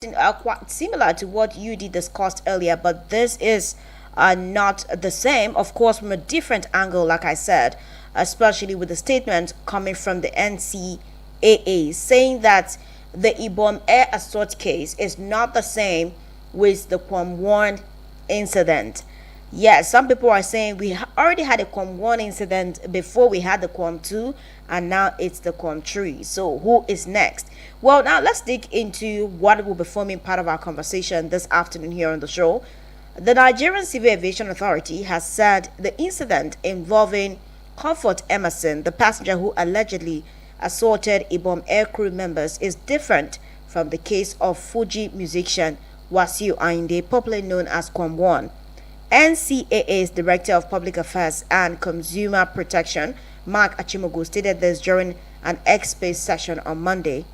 quite similar to what you did discussed earlier, but this is not the same, of course, from a different angle, like I said, especially with the statement coming from the NCAA saying that the Ibom air assault case is not the same with the KWAM 1 incident. Yes, some people are saying we already had a KWAM 1 incident before we had the KWAM 2, and now it's the KWAM 3. So, who is next? Well, now let's dig into what will be forming part of our conversation this afternoon here on the show. The Nigerian Civil Aviation Authority has said the incident involving Comfort Emerson, the passenger who allegedly assaulted Ibom air crew members, is different from the case of Fuji musician Wasiu Ayinde, popularly known as KWAM 1. NCAA's Director of Public Affairs and Consumer Protection, Mark Achimogu, stated this during an X-Space session on Monday.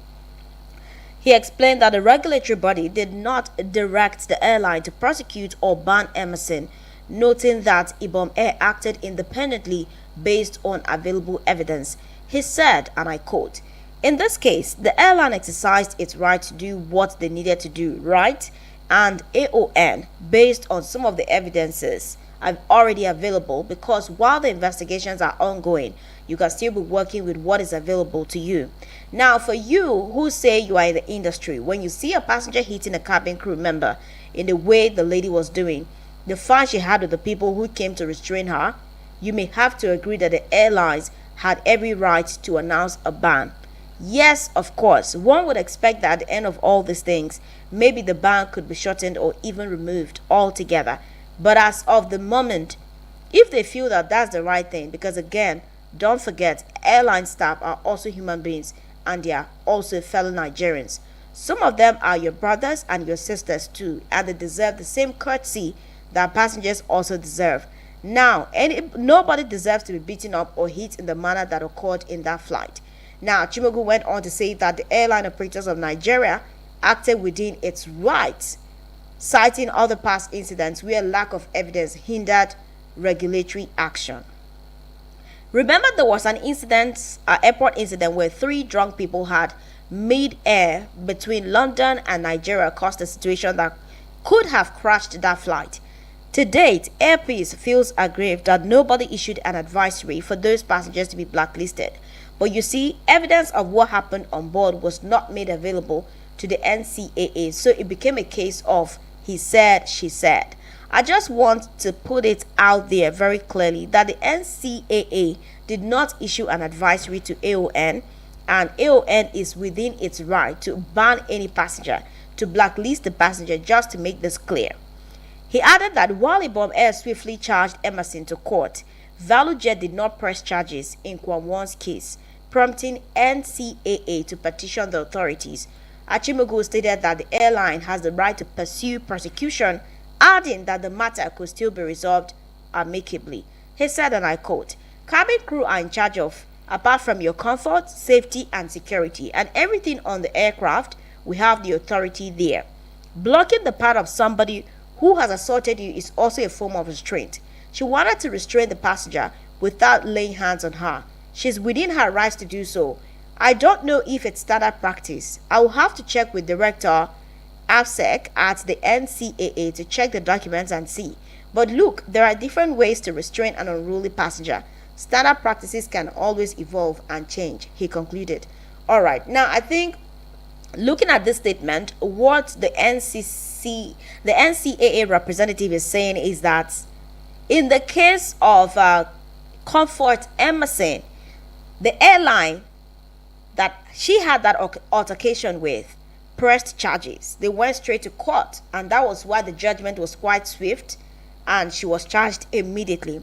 He explained that the regulatory body did not direct the airline to prosecute or ban Emerson, noting that Ibom Air acted independently based on available evidence. He said, and I quote, "In this case, the airline exercised its right to do what they needed to do, right? And AON, based on some of the evidences are already available, because while the investigations are ongoing, you can still be working with what is available to you." Now, for you who say you are in the industry, when you see a passenger hitting a cabin crew member in the way the lady was doing, the fight she had with the people who came to restrain her, you may have to agree that the airlines had every right to announce a ban. Yes, of course, one would expect that at the end of all these things, maybe the ban could be shortened or even removed altogether. But as of the moment, if they feel that that's the right thing, because again, don't forget, airline staff are also human beings and they are also fellow Nigerians. Some of them are your brothers and your sisters too, and they deserve the same courtesy that passengers also deserve. Now, nobody deserves to be beaten up or hit in the manner that occurred in that flight. Now, Chimogu went on to say that the airline operators of Nigeria acted within its rights, citing other past incidents where lack of evidence hindered regulatory action. Remember, there was an airport incident where 3 drunk people had mid-air between London and Nigeria caused a situation that could have crashed that flight. To date, Air Peace feels aggrieved that nobody issued an advisory for those passengers to be blacklisted. But you see, evidence of what happened on board was not made available to the NCAA, so it became a case of he said, she said. I just want to put it out there very clearly that the NCAA did not issue an advisory to AON, and AON is within its right to ban any passenger, to blacklist the passenger, just to make this clear. He added that while Ibom Air swiftly charged Emerson to court, ValueJet did not press charges in KWAM 1's case, prompting NCAA to petition the authorities. Achimogu stated that the airline has the right to pursue prosecution, adding that the matter could still be resolved amicably. He said, and I quote, "Cabin crew are in charge of, apart from your comfort, safety, and security, and everything on the aircraft, we have the authority there. Blocking the path of somebody who has assaulted you is also a form of restraint. She wanted to restrain the passenger without laying hands on her. She's within her rights to do so. I don't know if it's standard practice. I will have to check with Director AFSEC at the NCAA to check the documents and see. But look, there are different ways to restrain an unruly passenger. Standard practices can always evolve and change," he concluded. All right, now I think looking at this statement, what the NCAA representative is saying is that in the case of Comfort Emerson, the airline that she had that altercation with pressed charges. They went straight to court, and that was why the judgment was quite swift and she was charged immediately.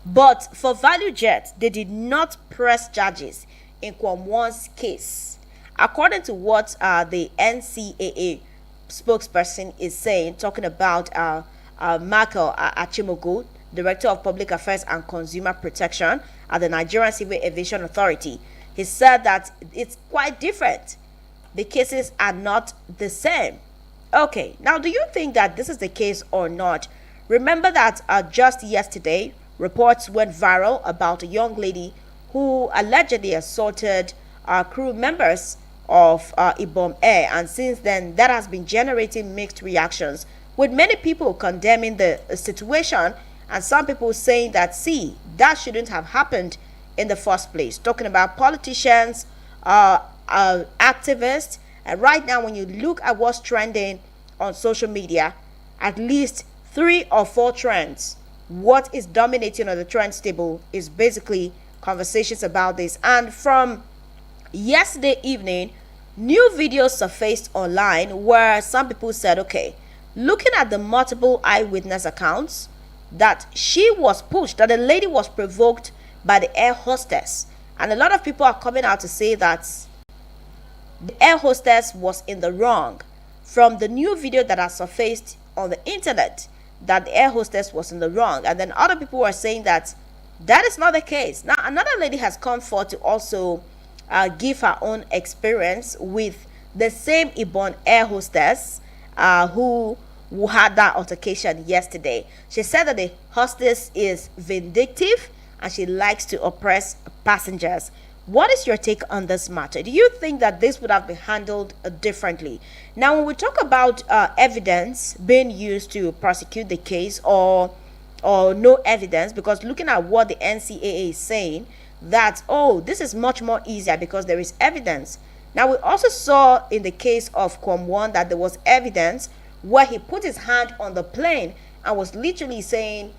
But for ValueJet, they did not press charges in KWAM 1's case. According to what the NCAA spokesperson is saying, talking about Michael Achimogu, Director of Public Affairs and Consumer Protection at the Nigerian Civil Aviation Authority, he said that it's quite different. The cases are not the same. Okay, now do you think that this is the case or not? Remember that just yesterday, reports went viral about a young lady who allegedly assaulted crew members of Ibom Air. And since then, that has been generating mixed reactions, with many people condemning the situation and some people saying that, see, that shouldn't have happened in the first place. Talking about politicians, activists, and right now, when you look at what's trending on social media, at least 3 or 4 trends, what is dominating on the trends table is basically conversations about this. And from yesterday evening, new videos surfaced online where some people said, okay, looking at the multiple eyewitness accounts, that she was pushed, that the lady was provoked by the air hostess. And a lot of people are coming out to say that the air hostess was in the wrong. From the new video that has surfaced on the internet, that the air hostess was in the wrong. And then other people were saying that that is not the case. Now, another lady has come forward to also give her own experience with the same Ibom air hostess who had that altercation yesterday. She said that the hostess is vindictive and she likes to oppress passengers. What is your take on this matter? Do you think that this would have been handled differently? Now, when we talk about evidence being used to prosecute the case, or no evidence, because looking at what the NCAA is saying, that, oh, this is much more easier because there is evidence. Now, we also saw in the case of KWAM that there was evidence where he put his hand on the plane and was literally saying,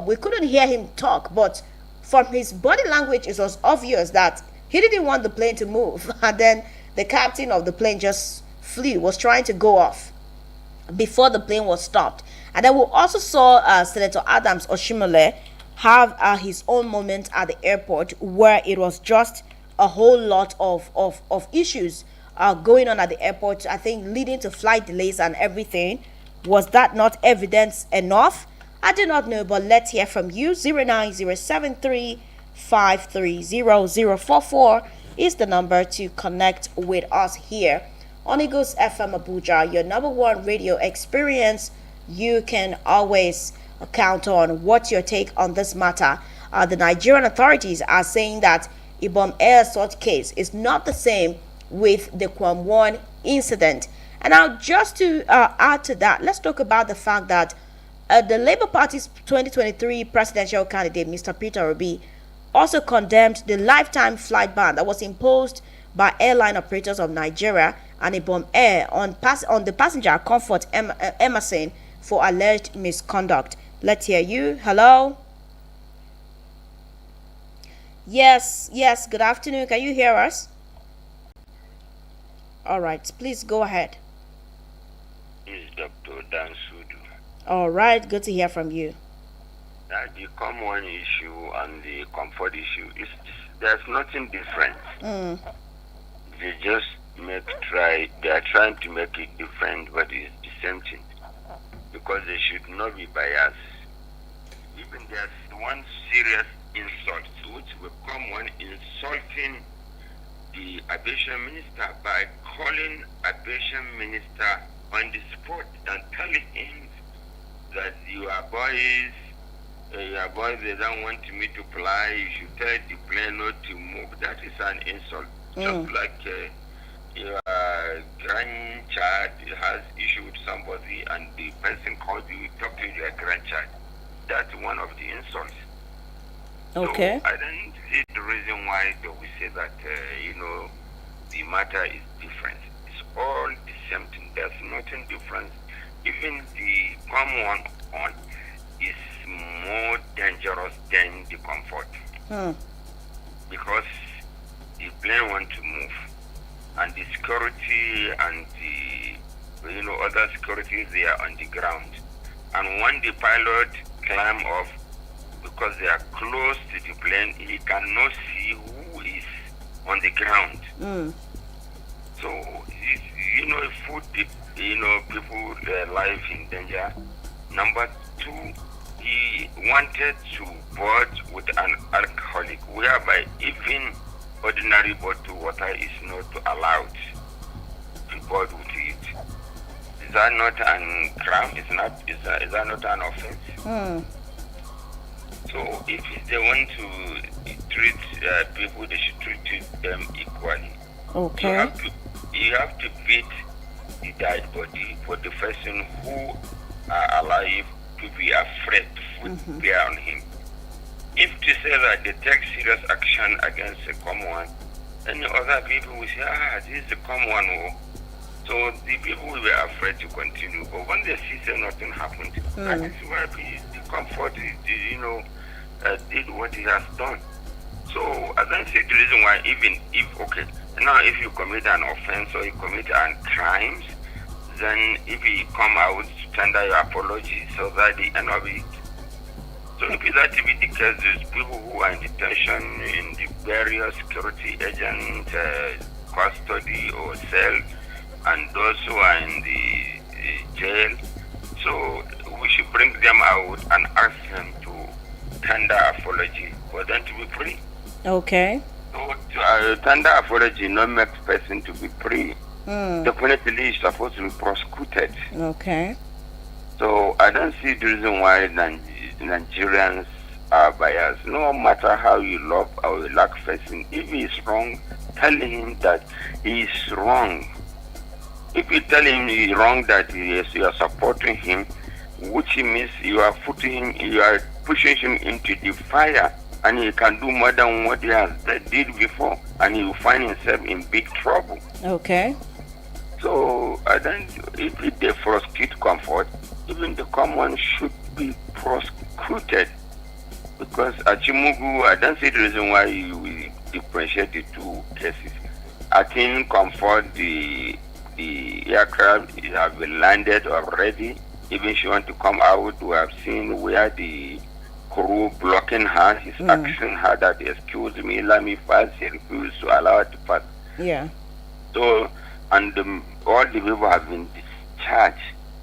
we couldn't hear him talk, but from his body language, it was obvious that he didn't want the plane to move. And then the captain of the plane just flew, was trying to go off before the plane was stopped. And then we also saw Senator Adams Oshimole have his own moment at the airport where it was just a whole lot of issues going on at the airport, I think leading to flight delays and everything. Was that not evidence enough? I do not know, but let's hear from you. 09073530044 is the number to connect with us here on Eagles FM Abuja, your number 1 radio experience. You can always count on. What's your take on this matter? The Nigerian authorities are saying that Ibom Air assault case is not the same with the KWAM incident. And now, just to add to that, let's talk about the fact that the Labour Party's 2023 presidential candidate, Mr. Peter Obi, also condemned the lifetime flight ban that was imposed by airline operators of Nigeria and Ibom Air on the passenger Comfort Emerson for alleged misconduct. Let's hear you. Hello? Yes, good afternoon. Can you hear us? All right, please go ahead. This is Dr. Dan Sudu. All right, good to hear from you. The common issue and the comfort issue there's nothing different. They just they are trying to make it different, but it's the same thing because they should not be biased. Even there's one serious insult which will come when insulting the aviation minister by calling aviation minister on the spot and telling him that your boys, they don't want me to fly. You should tell the plane not to move. That is an insult. Just like your grandchild has issue with somebody and the person calls you, talk to your grandchild. That's one of the insults. Okay. So I don't see the reason why they will say that, the matter is different. It's all the same thing. There's nothing different. Even the common one is more dangerous than the comfort. Because the plane want to move. And the security and the, other securities, they are on the ground. And when the pilot climb off, because they are close to the plane, he cannot see who is on the ground. So, it put people life in danger. Number 2, he wanted to board with an alcoholic, whereby even ordinary bottled water is not allowed to board with it. Is that not a crime? Is that not an offense? So if they want to treat people, they should treat them equally. Okay. you have to beat the dead body for the person who are alive to be afraid to put fear on him. If to say that they take serious action against the common one, then the other people will say, this is the common one. So the people will be afraid to continue. But when they see that nothing happened, that is why the comfort did what he has done. So as I said, the reason why even if, now if you commit an offense or you commit an crimes, then if you come out to tender your apology so that the end of it. So if that to be the case, there's people who are in detention in the various security agent custody or cell, and those who are in the jail. So we should bring them out and ask them to tender apology for them to be free. Okay. So tender apology not makes person to be free. Definitely is supposed to be prosecuted. Okay. So I don't see the reason why Nigerians are biased. No matter how you love or you like person, if he is wrong, tell him that he is wrong. If you tell him he is wrong, that you are supporting him, which means you are pushing him into the fire, and he can do more than what he has did before, and he will find himself in big trouble. Okay. So if they prosecute comfort, even the common should be prosecuted, because Achimugu, I don't see the reason why you will differentiate the two cases. I think comfort the aircraft have been landed already. Even she want to come out, we have seen where the crew blocking her. He's asking her that, excuse me, let me pass. She refused to allow her to pass. Yeah. So, and all the people have been discharged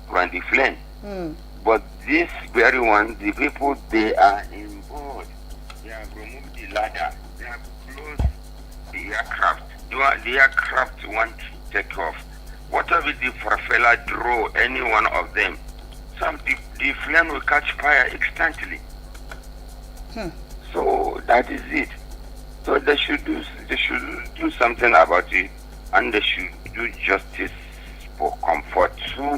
from the plane. But this very one, the people, they are in board. They have removed the ladder. They have closed the aircraft. The aircraft want to take off. Whatever the propeller draw any one of them, the flame will catch fire instantly. So that is it. So they should do something about it, and they should do justice for comfort too.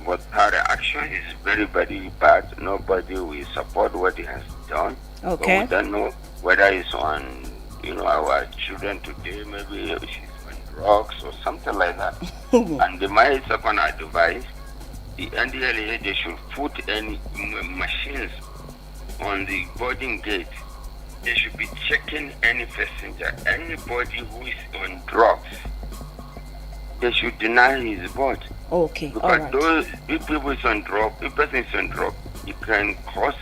But her action is very, very bad. Nobody will support what he has done. Okay. But we don't know whether it's on our children today. Maybe she's on drugs or something like that. And my second advice, the NDLA, they should put any machines on the boarding gate. They should be checking any passenger, anybody who is on drugs. They should deny his board. Okay. Because if people is on drug, if person is on drug, it can cause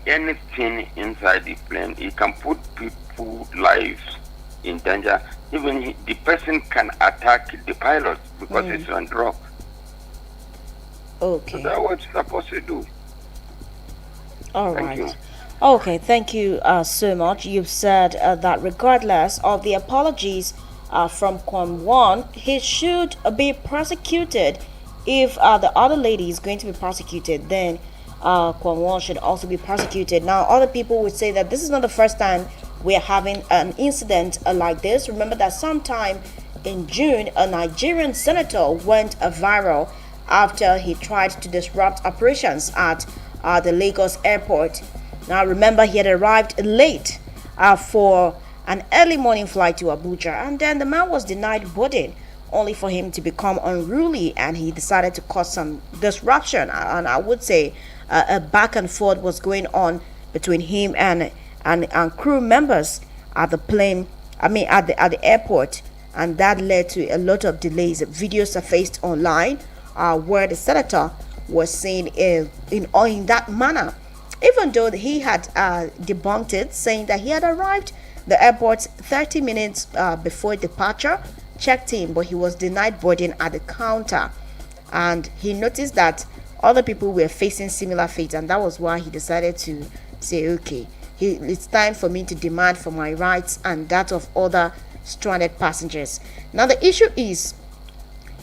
anything inside the plane. It can put people's lives in danger. Even the person can attack the pilot because it's on drug. Okay. So that's what you're supposed to do. All Thank right. you. Okay, thank you so much. You've said that regardless of the apologies from KWAM, he should be prosecuted. If the other lady is going to be prosecuted, then KWAM should also be prosecuted. Now, other people would say that this is not the first time we are having an incident like this. Remember that sometime in June, a Nigerian senator went viral after he tried to disrupt operations at the Lagos airport. Now, remember, he had arrived late for an early morning flight to Abuja, and then the man was denied boarding, only for him to become unruly, and he decided to cause some disruption. And I would say a back and forth was going on between him and crew members at the plane. At the airport, and that led to a lot of delays. Videos surfaced online where the senator was seen in that manner, even though he had debunked it, saying that he had arrived the airport 30 minutes before departure, checked in, but he was denied boarding at the counter. And he noticed that other people were facing similar fate, and that was why he decided to say, okay, it's time for me to demand for my rights and that of other stranded passengers. Now, the issue is,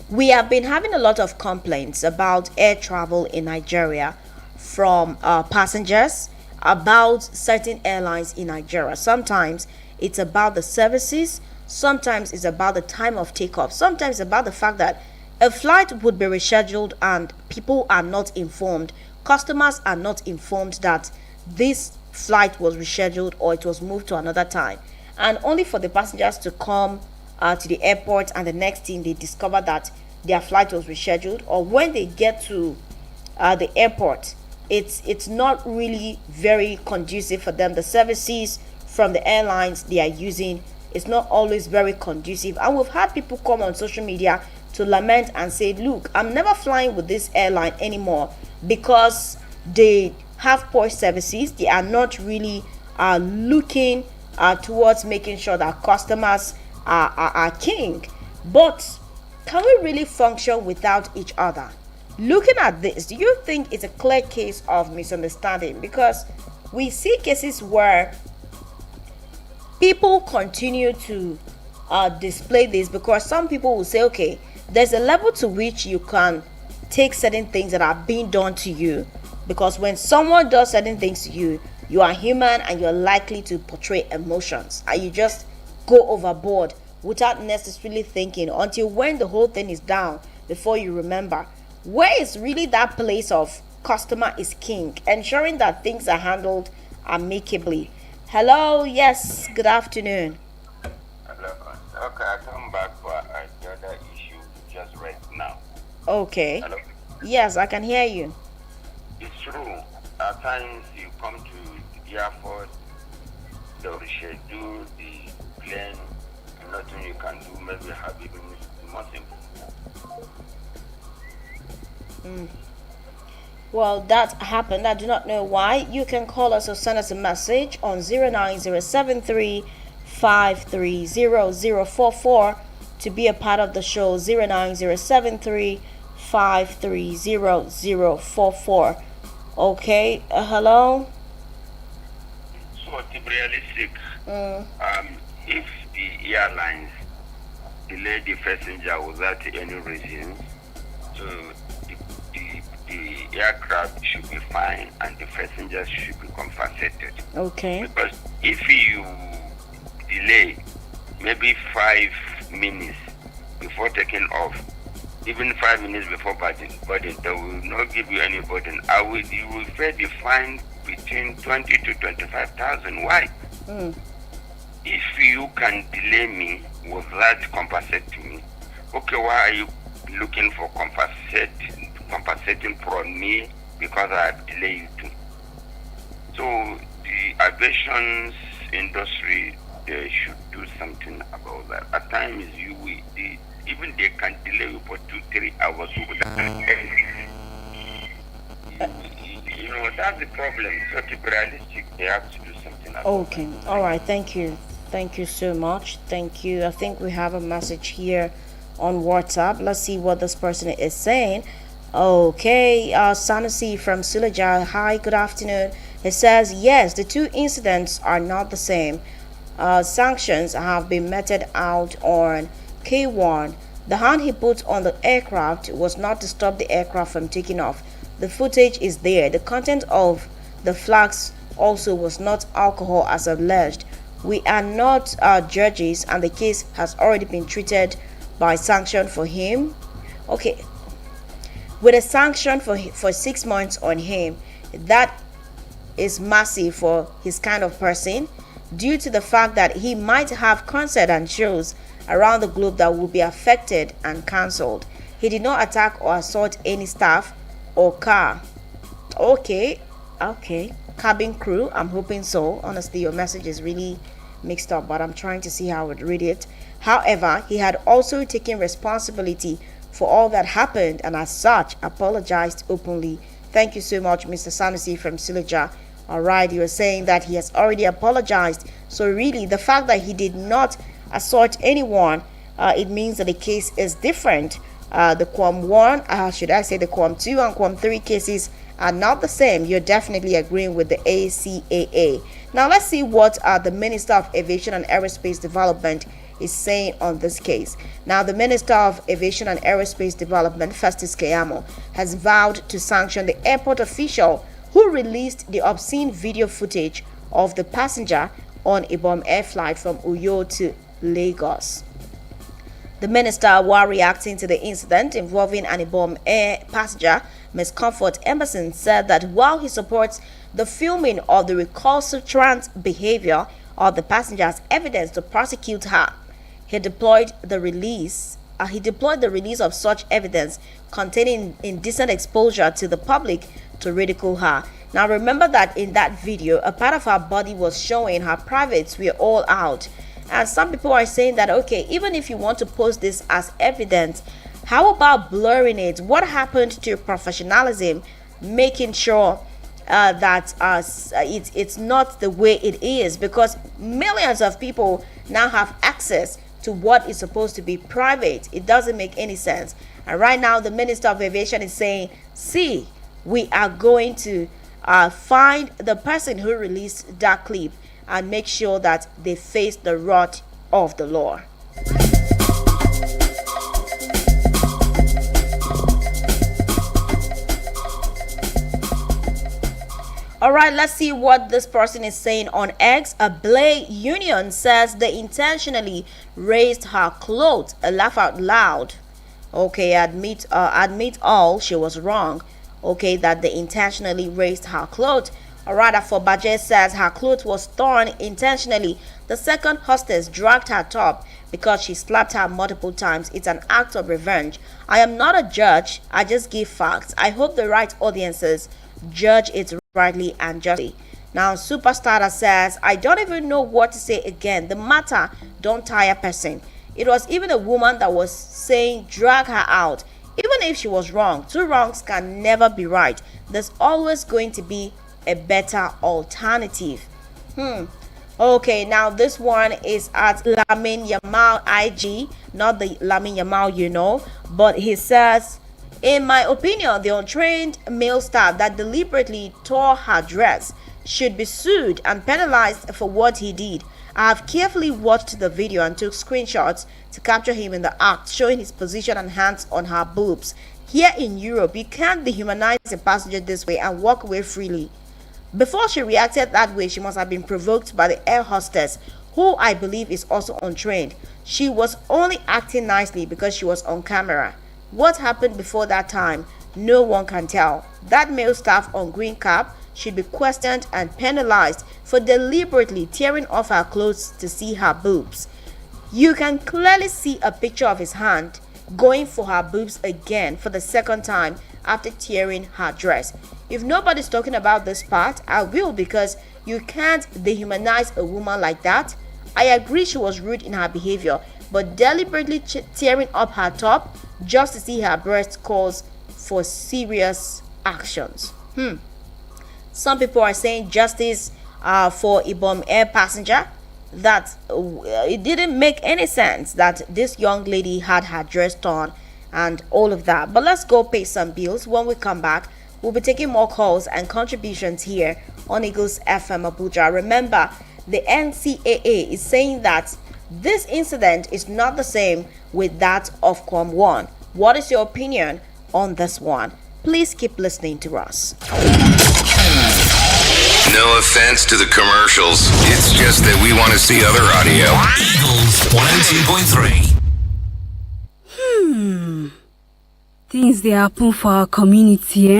we have been having a lot of complaints about air travel in Nigeria from passengers about certain airlines in Nigeria. Sometimes it's about the services, Sometimes it's about the time of takeoff. Sometimes it's about the fact that a flight would be rescheduled and people are not informed. Customers are not informed that this flight was rescheduled or it was moved to another time. And only for the passengers to come to the airport, and the next thing they discover that their flight was rescheduled, or when they get to the airport, it's not really very conducive for them. The services from the airlines they are using is not always very conducive, and we've had people come on social media to lament and say, look, I'm never flying with this airline anymore because they have poor services. They are not really looking towards making sure that customers are king. But can we really function without each other? Looking at this, do you think it's a clear case of misunderstanding? Because we see cases where people continue to display this, because some people will say, okay, there's a level to which you can take certain things that are being done to you, because when someone does certain things to you, you are human and you're likely to portray emotions, and you just go overboard without necessarily thinking until when the whole thing is down before you remember. Where is really that place of customer is king, ensuring that things are handled amicably? Hello, yes, good afternoon. Hello. Okay, I come back for the other issue just right now. Okay. Hello. Yes, I can hear you. It's true. At times you come to the airport, they'll reschedule the plane, and nothing you can do. Maybe have even more simple. Well, that happened. I do not know why. You can call us or send us a message on 09073 530 to be a part of the show. 09073 530 Okay, hello? So to be realistic, if the airlines delay the passenger without any reason, so the aircraft should be fine and the passengers should be compensated. Okay. Because if you delay maybe 5 minutes before taking off, even 5 minutes before boarding, they will not give you any burden. You will pay the fine between 20 to 25,000. Why? If you can delay me without compensating me, okay, why are you looking for compensating from me because I have delayed you too? So the aviation industry, they should do something about that. At times, even they can delay you for 2-3 hours without anything. That's the problem. So to be realistic, they have to do something about Okay. that. All right. Thank you. Thank you so much. Thank you. I think we have a message here on WhatsApp. Let's see what this person is saying. Okay. Sanusi from Suleja. Hi. Good afternoon. It says, yes, the two incidents are not the same. Sanctions have been meted out on KWAM. The hand he put on the aircraft was not to stop the aircraft from taking off. The footage is there. The content of the flags also was not alcohol as alleged. We are not judges, and the case has already been treated by sanction for him. Okay, with a sanction for 6 months on him, that is massive for his kind of person, due to the fact that he might have concerts and shows around the globe that will be affected and cancelled. He did not attack or assault any staff or car. Okay, cabin crew, I'm hoping so. Honestly, your message is really mixed up, but I'm trying to see how I would read it. However, he had also taken responsibility for all that happened, and as such apologized openly. Thank you so much, Mr. Sanusi from Sileja. All right, you are saying that he has already apologized. So really, the fact that he did not assault anyone, it means that the case is different. The KWAM 1, should I say the KWAM 2 and KWAM 3 cases are not the same. You're definitely agreeing with the ACAA. Now let's see what the Minister of Aviation and Aerospace Development is saying on this case. Now, the Minister of Aviation and Aerospace Development, Festus Keyamo, has vowed to sanction the airport official who released the obscene video footage of the passenger on Ibom air flight from Uyo to Lagos. The minister, while reacting to the incident involving an Ibom Air passenger, Ms. Comfort Emerson, said that while he supports the filming of the recalcitrant behavior of the passenger as evidence to prosecute her, he deployed the release of such evidence containing indecent exposure to the public to ridicule her. Now remember that in that video, a part of her body was showing, her privates were all out. And some people are saying that, okay, even if you want to post this as evidence, how about blurring it? What happened to professionalism, making sure that it's not the way it is? Because millions of people now have access to what is supposed to be private. It doesn't make any sense. And right now, the Minister of Aviation is saying, see, we are going to find the person who released that clip and make sure that they face the wrath of the law. All right, let's see what this person is saying on X. A Blay Union says they intentionally raised her clothes. A laugh out loud. Okay, admit all, she was wrong. Okay, that they intentionally raised her clothes. Or rather, for Baje says her clothes was torn intentionally. The second hostess dragged her top because she slapped her multiple times. It's an act of revenge. I am not a judge. I just give facts. I hope the right audiences judge it rightly and justly. Now, Superstar says, I don't even know what to say again. The matter don't tire person. It was even a woman that was saying drag her out. Even if she was wrong, two wrongs can never be right. There's always going to be a better alternative. Okay, now this one is at Lamin Yamal IG, not the Lamin Yamal you know, but he says, in my opinion, the untrained male staff that deliberately tore her dress should be sued and penalized for what he did. I have carefully watched the video and took screenshots to capture him in the act, showing his position and hands on her boobs. Here in Europe, you can't dehumanize a passenger this way and walk away freely. Before she reacted that way, she must have been provoked by the air hostess, who I believe is also untrained. She was only acting nicely because she was on camera. What happened before that time, no one can tell. That male staff on green cap should be questioned and penalized for deliberately tearing off her clothes to see her boobs. You can clearly see a picture of his hand going for her boobs again for the second time after tearing her dress. If nobody's talking about this part, I will, because you can't dehumanize a woman like that. I agree she was rude in her behavior, but deliberately tearing up her top just to see her breast calls for serious actions. Some people are saying justice for Ibom Air passenger, that it didn't make any sense that this young lady had her dress torn and all of that. But let's go pay some bills. When we come back, we'll be taking more calls and contributions here on Eagles FM Abuja. Remember, the NCAA is saying that this incident is not the same with that of KWAM 1. What is your opinion on this one? Please keep listening to us. No offense to the commercials. It's just that we want to see other audio. Eagles 102.3. Things they happen for our community,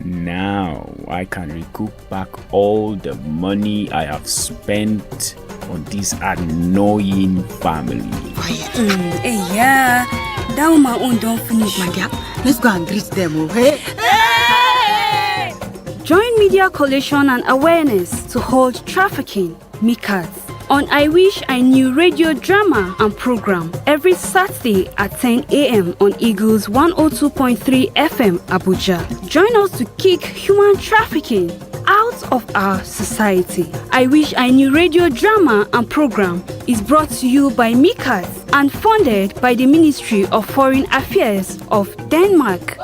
Now I can recoup back all the money I have spent on this annoying family. That woman own don't finish. My dear, let's go and greet them, okay? Hey! Join Media Coalition and Awareness to hold trafficking, MICAT, on I Wish I Knew radio drama and program every Saturday at 10 a.m. on Eagles 102.3 FM Abuja. Join us to kick human trafficking out of our society. I Wish I Knew radio drama and program is brought to you by MICAT and funded by the Ministry of Foreign Affairs of Denmark.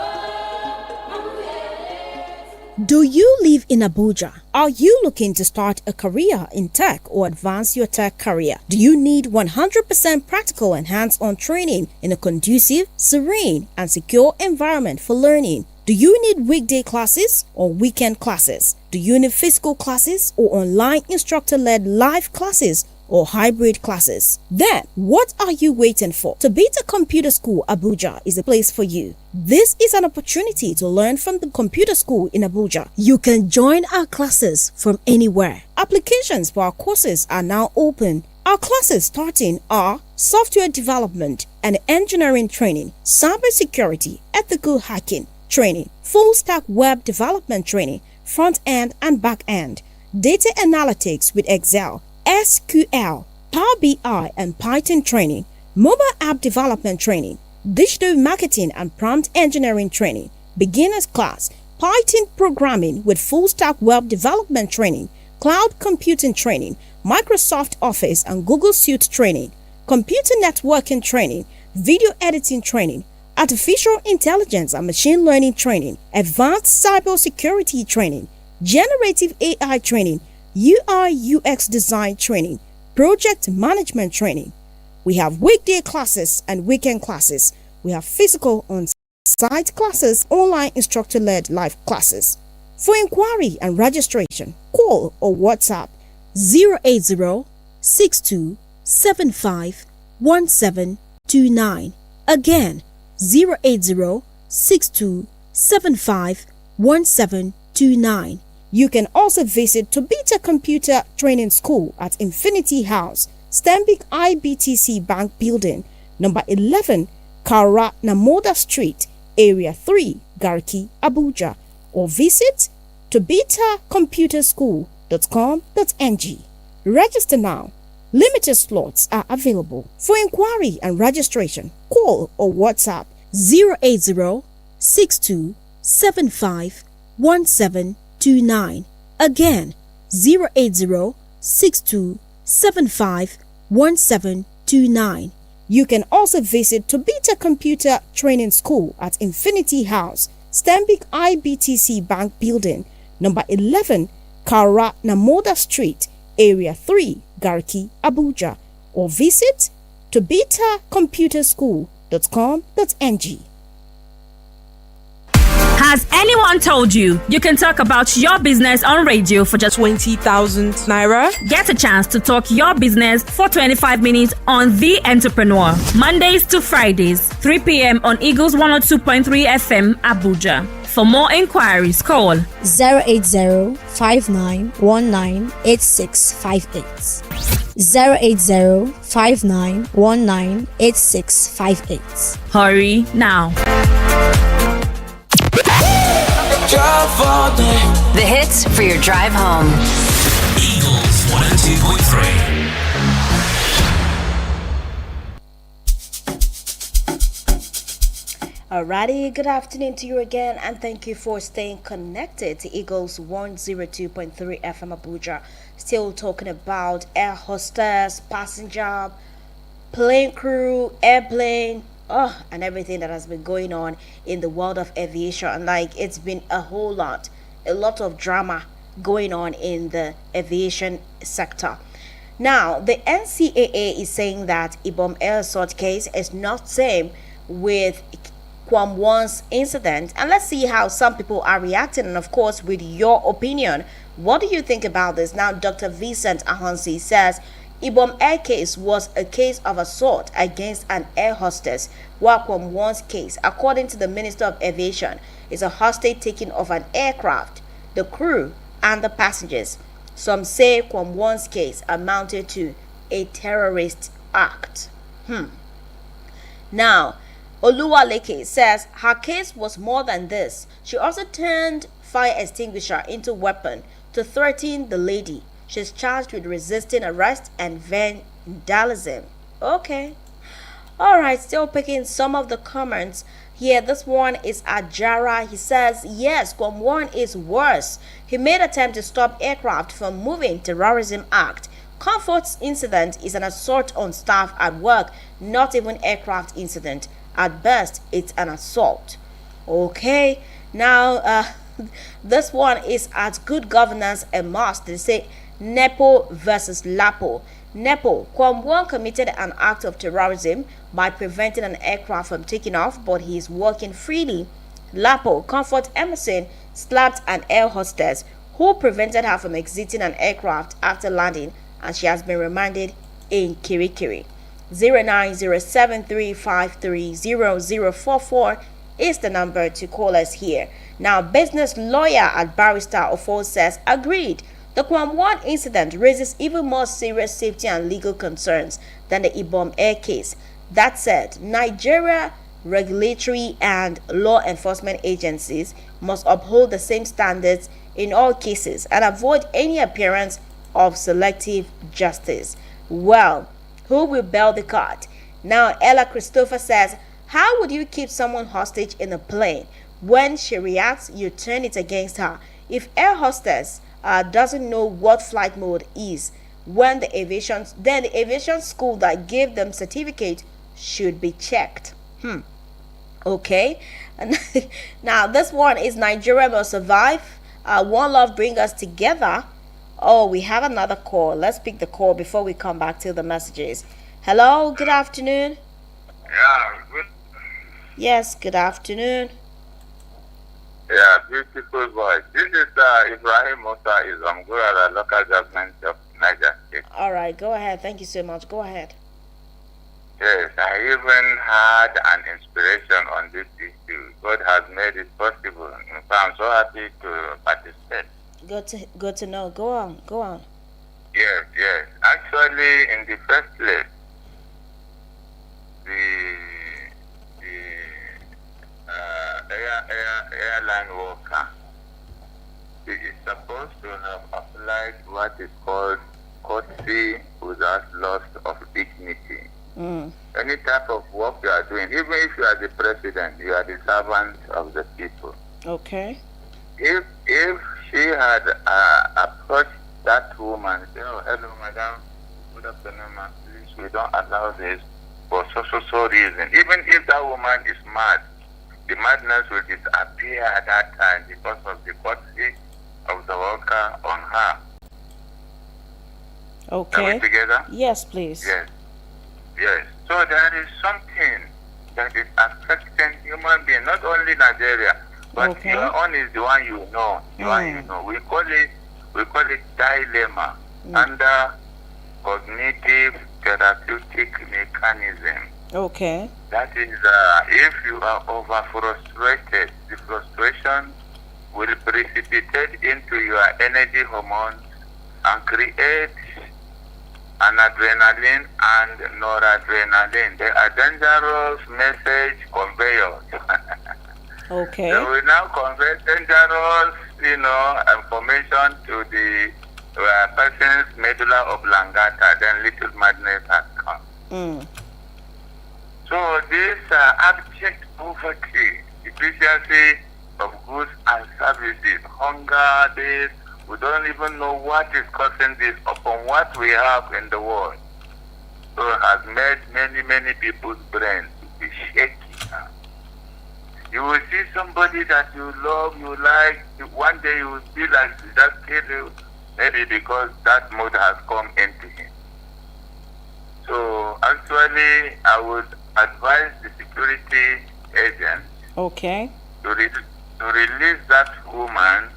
Do you live in Abuja? Are you looking to start a career in tech or advance your tech career? Do you need 100% practical and hands-on training in a conducive, serene, and secure environment for learning? Do you need weekday classes or weekend classes? Do you need physical classes or online instructor-led live classes or hybrid classes? Then, what are you waiting for? Tabita Computer School Abuja is the place for you. This is an opportunity to learn from the computer school in Abuja. You can join our classes from anywhere. Applications for our courses are now open. Our classes starting are software development and engineering training, cybersecurity, ethical hacking training, full stack web development training, front end and back end, data analytics with Excel, SQL, Power BI and Python training, mobile app development training, digital marketing and prompt engineering training, beginners class, Python programming with full stack web development training, cloud computing training, Microsoft Office and Google Suite training, computer networking training, video editing training, artificial intelligence and machine learning training, advanced cybersecurity training, generative AI training, UI UX design training, project management training. We have weekday classes and weekend classes. We have physical on-site classes, online instructor-led live classes. For inquiry and registration, call or WhatsApp 080-6275-1729. Again, 080-6275-1729. You can also visit Tabita Computer Training School at Infinity House, Stanbic IBTC Bank Building, number 11, Kara Namoda Street, Area 3, Garki, Abuja, or visit tabitacomputerschool.com.ng. Register now. Limited slots are available. For inquiry and registration, call or WhatsApp 080-6275-1729. Again, 080-6275-1729. You can also visit Tabita Computer Training School at Infinity House, Stanbic IBTC Bank Building, number 11, Kara Namoda Street, Area 3, Garki, Abuja, or visit tabitacomputerschool.com.ng. Has anyone told you you can talk about your business on radio for just 20,000 naira? Get a chance to talk your business for 25 minutes on The Entrepreneur. Mondays to Fridays, 3 p.m. on Eagles 102.3 FM, Abuja. For more inquiries, call 080-5919-8658. 080-5919-8658. Hurry now. The hits for your drive home. Eagles 102.3. Alrighty, good afternoon to you again, and thank you for staying connected to Eagles 102.3 FM Abuja. Still talking about air hostess, passenger, plane crew, airplane, and everything that has been going on in the world of aviation. Like, it's been a lot of drama going on in the aviation sector. Now, the NCAA is saying that Ibom air assault case is not same with KWAM 1's incident, and let's see how some people are reacting, and of course with your opinion. What do you think about this? Now, Dr. Vincent Ahansi says Ibom air case was a case of assault against an air hostess, while KWAM 1's case, according to the Minister of Aviation, is a hostage taking of an aircraft, the crew and the passengers. Some say KWAM 1's case amounted to a terrorist act. Now, Oluwaleke says her case was more than this. She also turned fire extinguisher into weapon to threaten the lady. She's charged with resisting arrest and vandalism. Okay. Alright, still picking some of the comments here. This one is Ajara. He says, yes, KWAM 1 is worse. He made attempt to stop aircraft from moving. Terrorism act. Comfort's incident is an assault on staff at work, not even aircraft incident. At best, it's an assault. Okay, now this one is at good governance and must. They say Nepo versus Lapo. Nepo, KWAM 1 committed an act of terrorism by preventing an aircraft from taking off, but he is working freely. Lapo, Comfort Emerson slapped an air hostess who prevented her from exiting an aircraft after landing, and she has been remanded in Kirikiri. 09073530044 is the number to call us here. Now, business lawyer at Barrister Ofo says agreed. The KWAM 1 incident raises even more serious safety and legal concerns than the Ibom air case. That said, Nigeria regulatory and law enforcement agencies must uphold the same standards in all cases and avoid any appearance of selective justice. Well, who will bail the cat? Now, Ella Christopher says, how would you keep someone hostage in a plane? When she reacts, you turn it against her. If air hostess doesn't know what flight mode is, then the aviation school that gave them certificate should be checked. Okay. Now, this one is Nigeria Must Survive. One Love Bring Us Together. Oh, we have another call. Let's pick the call before we come back to the messages. Hello, good afternoon. Yeah, good. Yes, good afternoon. Yeah, beautiful voice. This is Ibrahim Musa is good at the local government of Niger State. All right, go ahead. Thank you so much. Go ahead. Yes, I even had an inspiration on this issue. God has made it possible. In fact, I'm so happy to participate. Good to know. Go on. Yes. Actually, in the first place, the airline worker is supposed to have applied what is called courtesy without loss of dignity. Any type of work you are doing, even if you are the president, you are the servant of the people. Okay. If she had approached that woman, say, "Oh, hello, madam, good afternoon, ma'am. Please, we don't allow this for so reason." Even if that woman is mad, the madness will disappear at that time because of the courtesy of the worker on her. Okay. Are we together? Yes, please. Yes. So there is something that is affecting human being, not only Nigeria, but your own is the one you know. The one you know. We call it dilemma under cognitive therapeutic mechanism. Okay. That is, if you are over frustrated, the frustration will precipitate into your energy hormones and create an adrenaline and noradrenaline. They are dangerous message conveyors. Okay. They will now convey dangerous, information to the person's medulla oblongata. Then little madness has come. So this abject poverty, deficiency of goods and services, hunger, this, we don't even know what is causing this upon what we have in the world. So it has made many people's brains to be shaky. You will see somebody that you love, you like, one day you will feel like that kill you, maybe because that mood has come into him. So actually, I would advise the security agent to release that woman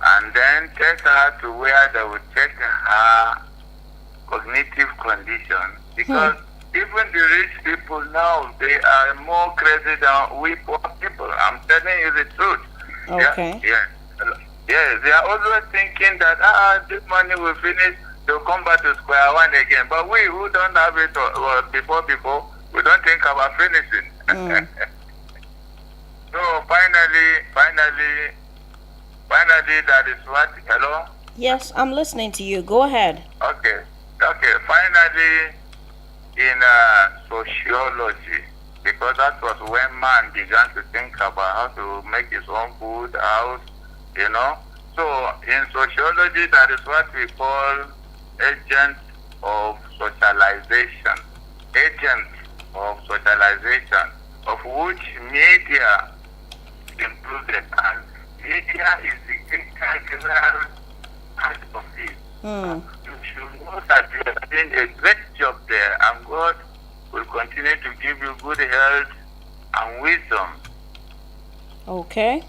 and then take her to where they will check her cognitive condition, because even the rich people now, they are more crazy than we poor people. I'm telling you the truth. Okay. Yes, they are always thinking that this money will finish, they'll come back to square one again. But we who don't have it before, we don't think about finishing. So finally, that is what. Hello? Yes, I'm listening to you. Go ahead. Okay. Finally, in sociology, because that was when man began to think about how to make his own food, house, So in sociology, that is what we call agents of socialization. Of which media included, and media is the integral part of it. You should know that you are doing a great job there, and God will continue to give you good health and wisdom Okay.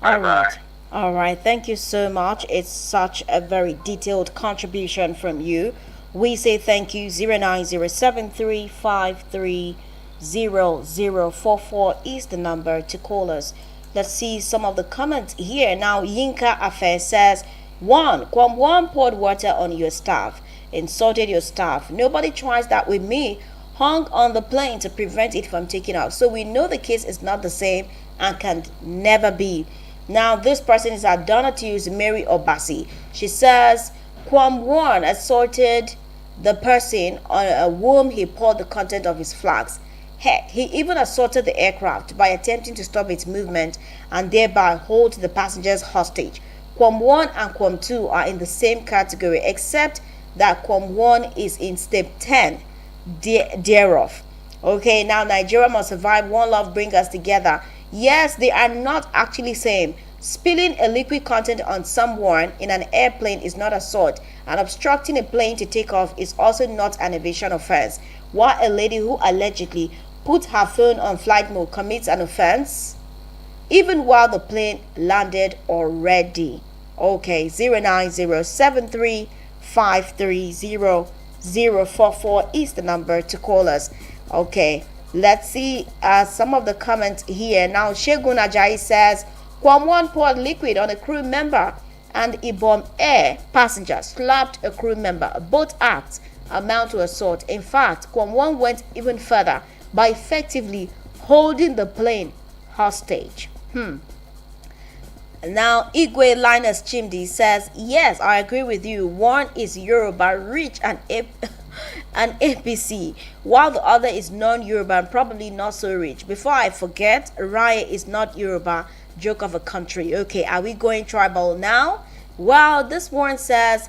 Bye All right. bye. All right. Thank you so much. It's such a very detailed contribution from you. We say thank you. 09073530044 is the number to call us. Let's see some of the comments here. Now, Yinka Affair says, 1. KWAM poured water on your staff, insulted your staff. Nobody tries that with me. Hung on the plane to prevent it from taking off. So we know the case is not the same and can never be. Now, this person is Adonna to use Mary Obasi. She says, KWAM 1 assaulted the person on whom he poured the content of his flags. Heck, he even assaulted the aircraft by attempting to stop its movement and thereby hold the passengers hostage. KWAM 1 and KWAM 2 are in the same category, except that KWAM 1 is in step 10 thereof. Okay, now Nigeria must survive. One love bring us together. Yes, they are not actually same. Spilling a liquid content on someone in an airplane is not assault, and obstructing a plane to take off is also not an evasion offense. While a lady who allegedly put her phone on flight mode commits an offense, even while the plane landed already. Okay, 09073530044 is the number to call us. Okay, let's see some of the comments here. Now, Shegun Ajayi says, KWAM 1 poured liquid on a crew member and Ibom Air passenger slapped a crew member. Both acts amount to assault. In fact, KWAM 1 went even further by effectively holding the plane hostage. Now, Igwe Linus Chimdi says, yes, I agree with you. One is Yoruba, rich and an APC, while the other is non-Yoruba and probably not so rich. Before I forget, Raya is not Yoruba, joke of a country. Okay, are we going tribal now? Well, this one says,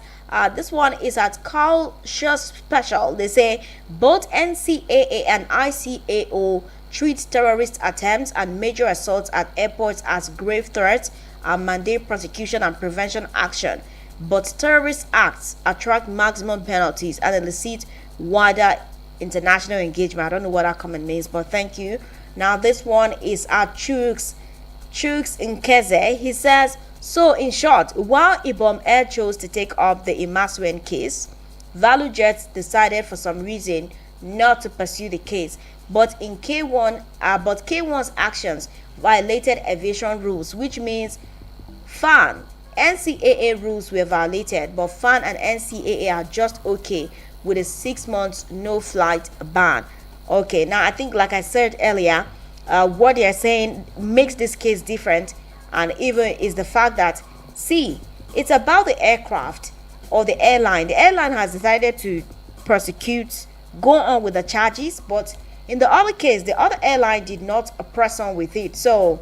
this one is at Culture Special. They say both NCAA and ICAO treat terrorist attempts and major assaults at airports as grave threats and mandate prosecution and prevention action. But terrorist acts attract maximum penalties and elicit wider international engagement. I don't know what that comment means, but thank you. Now, this one is at Chooks Nkeze. He says, so in short, while Ibom Air chose to take up the Imasuen case, Value Jets decided for some reason not to pursue the case. But K1's actions violated aviation rules, which means NCAA rules were violated, but FAN and NCAA are just okay with a 6 months no flight ban. Okay, now I think, like I said earlier, what they are saying makes this case different, and even is the fact that, see, it's about the aircraft or the airline. The airline has decided to prosecute, go on with the charges, but in the other case, the other airline did not press on with it. So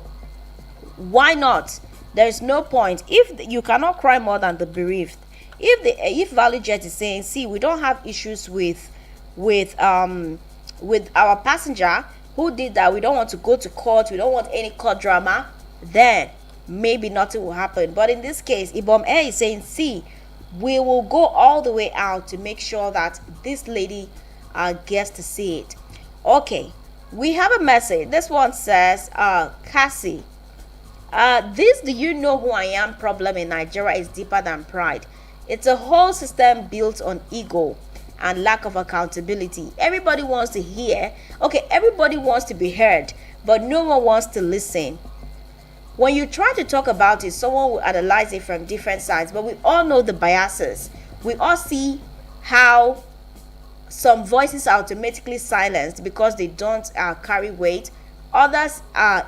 why not? There is no point. If you cannot cry more than the bereaved. If ValueJet is saying, see, we don't have issues with our passenger who did that, we don't want to go to court, we don't want any court drama, then maybe nothing will happen. But in this case, Ibom Air is saying, see, we will go all the way out to make sure that this lady gets to see it. Okay, we have a message. This one says, Cassie, this do you know who I am problem in Nigeria is deeper than pride. It's a whole system built on ego and lack of accountability. Everybody wants to hear. Okay, everybody wants to be heard, but no one wants to listen. When you try to talk about it, someone will analyze it from different sides, but we all know the biases. We all see how some voices are automatically silenced because they don't carry weight. Others,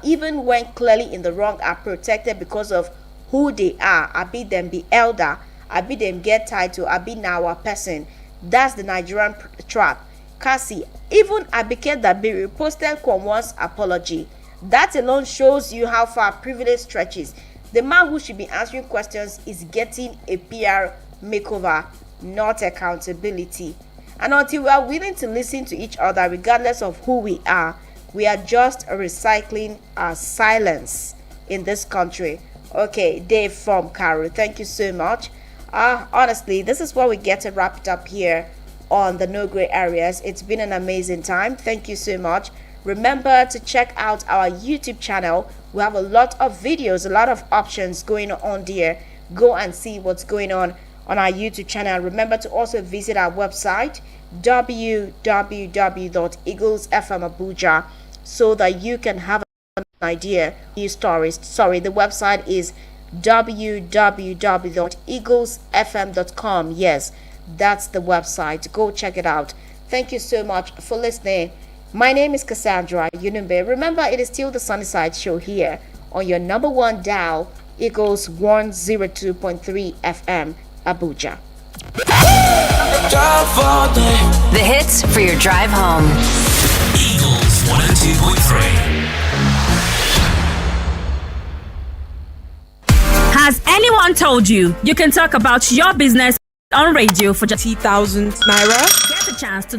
even when clearly in the wrong, are protected because of who they are. I be them be elder, I be them get title, I be now a person. That's the Nigerian trap. Cassie, even Abike Dabiri reposted Kwamwan's apology. That alone shows you how far privilege stretches. The man who should be answering questions is getting a PR makeover, not accountability. And until we are willing to listen to each other, regardless of who we are just recycling our silence in this country. Okay, Dave from Cairo, thank you so much. Honestly, this is where we get to wrap it up here on the No Gray Areas. It's been an amazing time. Thank you so much. Remember to check out our YouTube channel. We have a lot of videos, a lot of options going on there. Go and see what's going on our YouTube channel. Remember to also visit our website www.eaglesfmabuja so that you can have an idea news stories. The website is www.eaglesfm.com. Yes, that's the website. Go check it out. Thank you so much for listening. My name is Cassandra Yunumbe. Remember, it is still the Sunnyside Show here on your number one dial, Eagles 102.3 FM, Abuja. The hits for your drive home. Eagles 102.3. Has anyone told you you can talk about your business on radio for just 30,000 naira? Get a chance to